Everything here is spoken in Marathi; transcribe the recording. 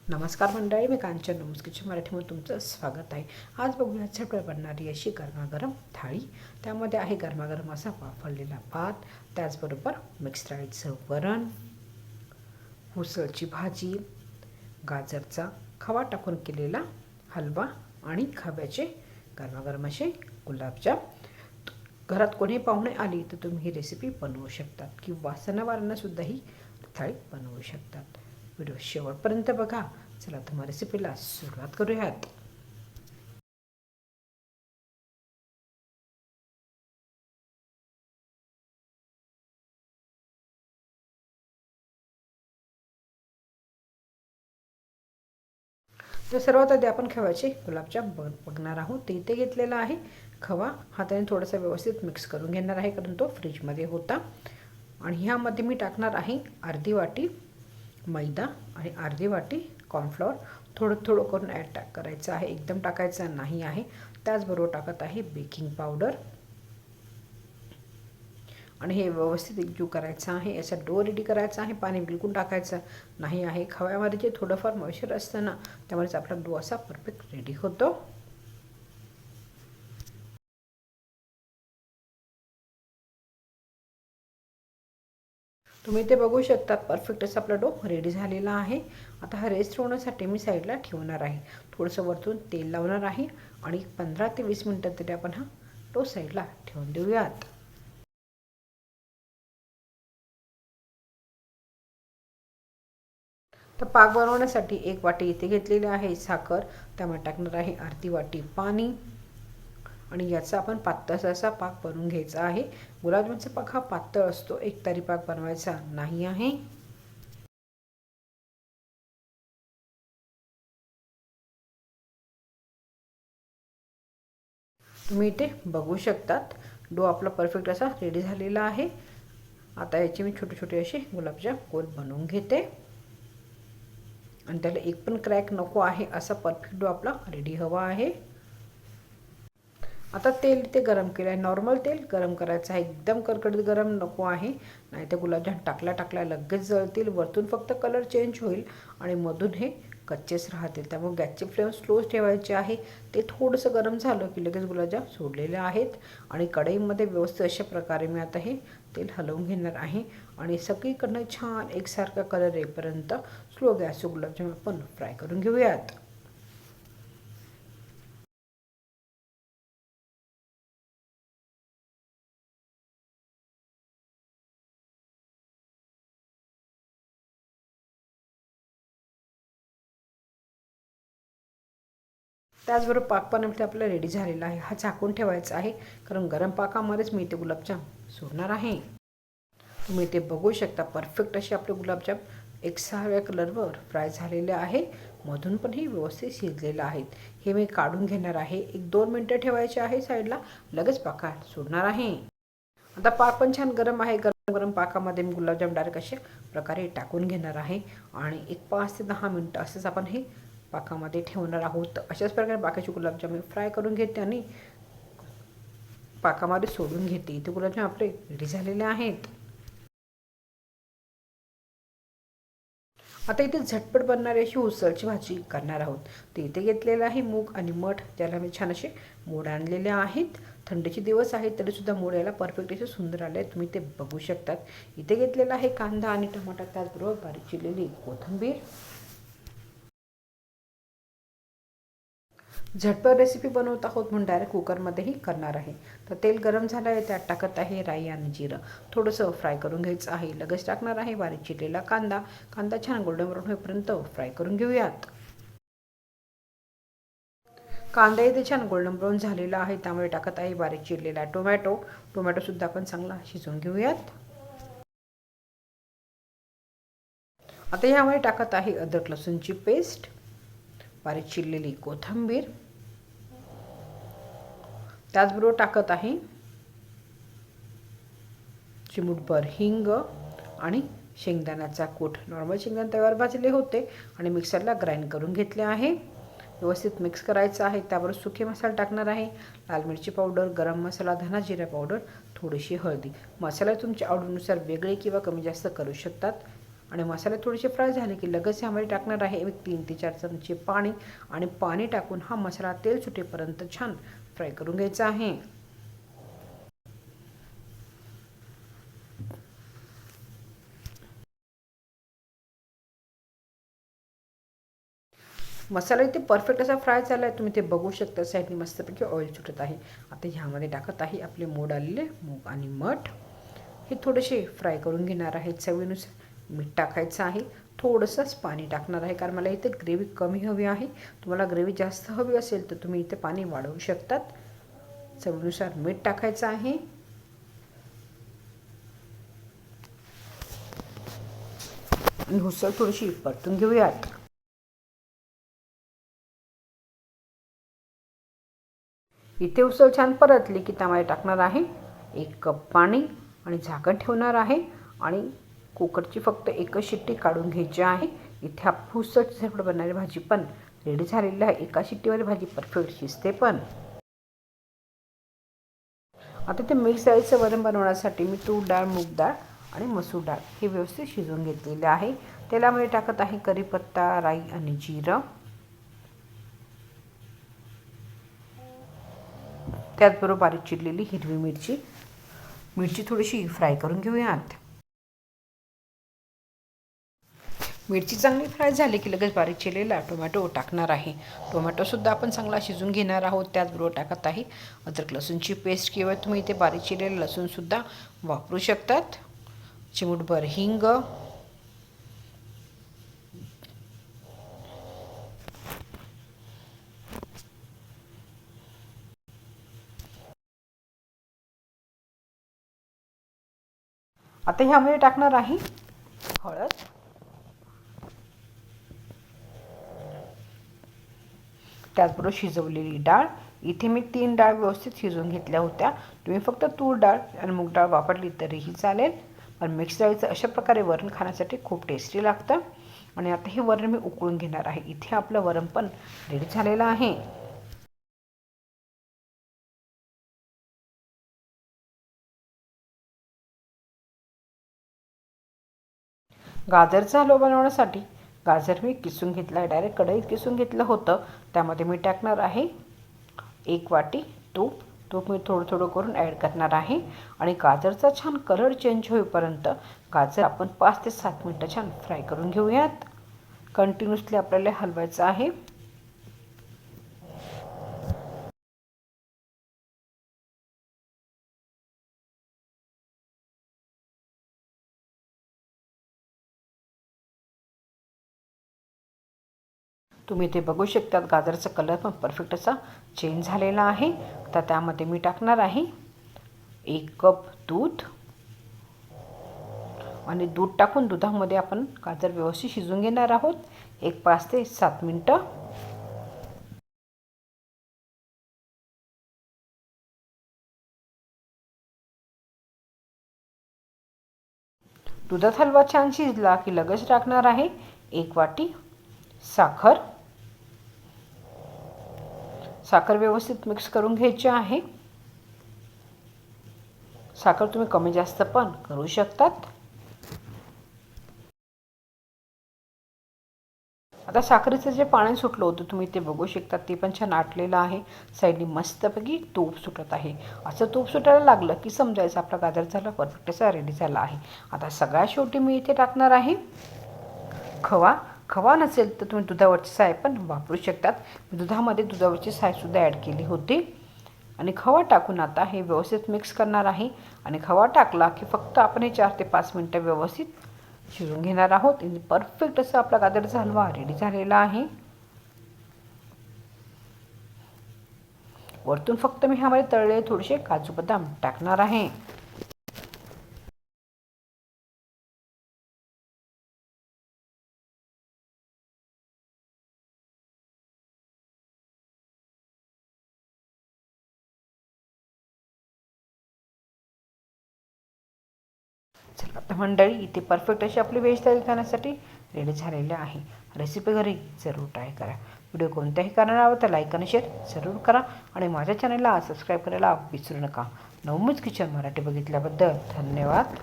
नमस्कार मंडळी, मी कांचन नमूस किचन मराठीमध्ये तुमचं स्वागत आहे. आज बघूया झटपट बनणारी अशी गरमागरम थाळी. त्यामध्ये आहे गरमागरम असा वाफळलेला भात, त्याचबरोबर मिक्स डाळीचं वरण, उसळची भाजी, गाजरचा खवा टाकून केलेला हलवा आणि खव्याचे गरमागरम असे गुलाबजाम. घरात कोणी पाहुणे आली तर तुम्ही ही रेसिपी बनवू शकतात किंवा सणावारांनासुद्धा ही थाळी बनवू शकतात. व्हिडिओ शेवटपर्यंत बघा. चला तर मग रेसिपीला सुरुवात करूयात. तर सर्वात आधी आपण खव्याचे गुलाबजाम बघणार आहोत. ते इथे घेतलेला आहे खवा. हाताने थोडासा व्यवस्थित मिक्स करून घेणार आहे, कारण तो फ्रीजमध्ये होता. आणि ह्यामध्ये मी टाकणार आहे अर्धी वाटी मैदा आणि अर्धी वाटी कॉर्नफ्लॉवर. थोडं थोडं करून करायचं आहे, एकदम टाकायचं नाही आहे. त्याचबरोबर टाकत आहे बेकिंग पावडर आणि हे व्यवस्थित एकजीव करायचं आहे. याचा डो रेडी करायचा आहे. पाणी बिलकुल टाकायचं नाही आहे. खव्यामध्ये जे थोडंफार मॉइश्चर असतं ना, त्यामुळेच आपला डो असा परफेक्ट रेडी होतो. तुम्ही ते बघू शकता, परफेक्ट असा आपला डो रेडी झालेला आहे. आता हा रेस्ट होण्यासाठी मी साईडला ठेवणार आहे. थोडंसं वरतून तेल लावणार आहे आणि 15 ते 20 मिनटं तरी आपण हा डो साईडला ठेवून देऊयात. तर पाक बनवण्यासाठी एक वाटी इथे घेतलेली आहे साखर. त्यामुळे टाकणार आहे अर्धी वाटी पाणी आणि याचा आपण पातळ असा पाक बनवून घ्यायचा आहे. गुलाबजामचा पाक हा पातळ असतो, एकतारी पाक बनवायचा नाही आहे. तुम्ही इथे बघू शकतात, डो आपला परफेक्ट असा रेडी झालेला आहे. आता याचे मी छोटे छोटे असे गुलाबजाम गोल बनवून घेते आणि त्याला एक पण क्रॅक नको आहे, असा परफेक्ट डो आपला रेडी हवा आहे. आता तेल इथे गरम केलं आहे. नॉर्मल तेल गरम करायचं आहे, एकदम कडकडीत गरम नको आहे, नाही तर गुलाबजाम टाकल्या लगेच जळतील. वरतून फक्त कलर चेंज होईल आणि मधून हे कच्चेच राहतील. त्यामुळे गॅसची फ्लेम स्लो ठेवायची आहे. ते थोडंसं गरम झालं की लगेच गुलाबजाम सोडलेले आहेत. आणि कढईमध्ये व्यवस्थित अशा प्रकारे मी आता हे तेल हलवून घेणार आहे आणि सगळीकडनं छान एकसारखा कलर येईपर्यंत स्लो गॅसवर गुलाबजाम आपण फ्राय करून घेऊयात. त्याचबरोबर पाक पण आपल्याला रेडी झालेला आहे. हा झाकून ठेवायचा आहे, कारण गरम पाकामध्येच मी ते गुलाबजाम सोडणार आहे. तुम्ही ते बघू शकता, परफेक्ट असे आपले गुलाबजाम एकसारख्या कलरवर फ्राय झालेले आहे. मधून पण हे व्यवस्थित शिजलेलं आहेत. हे मी काढून घेणार आहे. 1-2 मिनटं ठेवायचे आहे साईडला, लगेच पाकात सोडणार आहे. आता पाक पण छान गरम आहे. गरम गरम पाकामध्ये मी गुलाबजाम डायरेक्ट अशा प्रकारे टाकून घेणार आहे आणि एक 5 ते 10 मिनटं असंच आपण हे पाकामध्ये ठेवणार आहोत. अशाच प्रकारे बाकीचे गुलाबजाम मी फ्राय करून घेते आणि पाकामध्ये सोडून घेते. इथे गुलाबजाम आपले रेडी झालेले आहेत. आता इथे झटपट बनणारी अशी उसळची भाजी करणार आहोत. ते इथे घेतलेलं आहे मूग आणि मठ, ज्याला मी छान असे मोड आणलेले आहेत. थंडीचे दिवस आहेत तरीसुद्धा मोड याला परफेक्ट असे सुंदर आले आहेत. तुम्ही ते बघू शकतात. इथे घेतलेला आहे कांदा आणि टमाटर, त्याचबरोबर बारीक चिरलेली कोथिंबीर. झटपट रेसिपी बनवत आहोत म्हणून डायरेक्ट कुकरमध्येही करणार आहे. तर तेल गरम झालं आहे, त्यात टाकत आहे राई आणि जिरं. थोडंसं फ्राय करून घ्यायचं आहे. लगेच टाकणार आहे बारीक चिरलेला कांदा. कांदा छान गोल्डन ब्राऊन होईपर्यंत फ्राय करून घेऊयात. कांदा इथे छान गोल्डन ब्राऊन झालेला आहे, त्यामुळे टाकत आहे बारीक चिरलेला टोमॅटो. टोमॅटोसुद्धा आपण चांगला शिजवून घेऊयात. आता यामध्ये टाकत आहे अद्रक लसूणची पेस्ट, बारीक चिरलेली कोथिंबीर, त्याचबरोबर टाकत आहे चिमूटभर हिंग आणि शेंगदाण्याचा कूट. नॉर्मल शेंगदाणे तव्यावर भाजले होते आणि मिक्सरला ग्राइंड करून घेतले आहे. व्यवस्थित मिक्स करायचं आहे. त्याबरोबर सुके मसाले टाकणार आहे. लाल मिरची पावडर, गरम मसाला, धना जिरा पावडर, थोडीशी हळदी. मसाला तुमच्या आवडीनुसार वेगळे किंवा कमी जास्त करू शकतात. आणि मसाले थोडेसे फ्राय झाले की लगेच यामध्ये टाकणार आहे 3 ते 4 चमचे पाणी आणि पाणी टाकून हा मसाला तेल सुटेपर्यंत छान फ्राय करून घ्यायचा आहे. मसाला इथे परफेक्ट असा फ्राय झाला आहे. तुम्ही ते बघू शकता. साईडने मस्तपैकी ऑइल सुटत आहे. आता ह्यामध्ये टाकत आहे आपले मोड आलेले मूग आणि मठ. हे थोडेसे फ्राय करून घेणार आहे. चवीनुसार मीठ टाकायचं आहे. थोडंसंच पाणी टाकणार आहे कारण मला इथे ग्रेव्ही कमी हवी आहे. तुम्हाला ग्रेव्ही जास्त हवी असेल तर तुम्ही इथे पाणी वाढवू शकतात. चवीनुसार मीठ टाकायचं आहे. आणि उसळ थोडीशी परतून घेऊयात. इथे उसळ छान परतली की त्यामध्ये टाकणार आहे 1 कप पाणी आणि झाकण ठेवणार आहे आणि कुकरची फक्त एकच शिट्टी काढून घ्यायची आहे. इथे आपली उसळसाठी बनणारी भाजी पण रेडी झालेली आहे. एका शिट्टीमध्ये भाजी परफेक्ट शिजते पण. आता ते मिक्स डाळीचं वरण बनवण्यासाठी मी तूर डाळ, मूग डाळ आणि मसूर डाळ हे व्यवस्थित शिजवून घेतलेले आहे. तेलामध्ये टाकत आहे कढीपत्ता, राई आणि जिरं. त्याचबरोबर बारीक चिरलेली हिरवी मिरची थोडीशी फ्राय करून घेऊयात. मिरची चांगली फ्राय झाली की लगेच बारीक चिरलेला टोमॅटो टाकणार आहे. टोमॅटोसुद्धा आपण चांगला शिजून घेणार आहोत. त्याचबरोबर टाकत आहे अद्रक लसूणची पेस्ट किंवा तुम्ही इथे बारीक चिरलेलं लसूणसुद्धा वापरू शकतात. चिमूटभर हिंग, आता ह्यामध्ये टाकणार आहे हळद, त्याचबरोबर शिजवलेली डाळ. इथे मी 3 डाळ व्यवस्थित शिजवून घेतल्या होत्या. तुम्ही फक्त तूर डाळ आणि मूग डाळ वापरली तरीही चालेल. पण मिक्स डाळीचं अशा प्रकारे वरण खाण्यासाठी खूप टेस्टी लागतं. आणि आता हे वरण मी उकळून घेणार आहे. इथे आपलं वरण पण रेडी झालेलं आहे. गाजरचा हलवा बनवण्यासाठी गाजर मी किसून घेतला आहे. डायरेक्ट कढईत किसून घेतलं होतं. त्यामध्ये मी टाकणार आहे 1 वाटी तूप. तूप मी थोडं थोडं करून ॲड करणार आहे. आणि गाजरचा छान कलर चेंज होईपर्यंत गाजर आपण 5 ते 7 मिनटं छान फ्राय करून घेऊयात. कंटिन्युअसली आपल्याला हलवायचं आहे. तुम्ही ते बघू शकता गाजरचा कलर पण परफेक्ट असा चेंज झालेला आहे. आता त्यामध्ये मी टाकणार आहे 1 कप दूध. आणि दूध टाकून दुधामध्ये आपण गाजर व्यवस्थित शिजवून घेणार आहोत 5 ते 7 मिनटं. दुधात हलवा छान शिजला की लगेच टाकणार आहे 1 वाटी साखर. साखर व्यवस्थित मिक्स करून घ्यायची आहे. साखर तुम्ही कमी जास्त पण करू शकतात. आता साखरेचं जे पाणी सुटलं होतं तुम्ही ते बघू शकता. ते पण छान आटलेलं आहे. साईडनी मस्तपैकी तूप सुटत आहे. असं तूप सुटायला लागलं की समजायचं आपला गाजर झाला परफेक्ट असा रेडी झाला आहे. आता सगळ्यात शेवटी मी इथे टाकणार आहे खवा. खवा नसेल तर तुम्ही दुधावरची साय पण वापरू शकतात. दुधामध्ये दुधावरची सायसुद्धा ॲड केली होती. आणि खवा टाकून आता हे व्यवस्थित मिक्स करणार आहे. आणि खवा टाकला की फक्त आपण हे 4 ते 5 मिनटं व्यवस्थित शिजवून घेणार आहोत. परफेक्ट असं आपला गाजरचा हलवा रेडी झालेला आहे. वरतून फक्त मी ह्यामध्ये तळलेले थोडेसे काजू बदाम टाकणार आहे. चला आता मंडळी इथे परफेक्ट अशी आपली व्हेज थाळी खाण्यासाठी रेडी झालेली आहे. रेसिपी घरी जरूर ट्राय करा. व्हिडिओ कोणत्याही कारणाला आवडता लाईक आणि शेअर जरूर करा. आणि माझ्या चॅनलला सबस्क्राईब करायला विसरू नका. नवमुच किचन मराठी बघितल्याबद्दल धन्यवाद.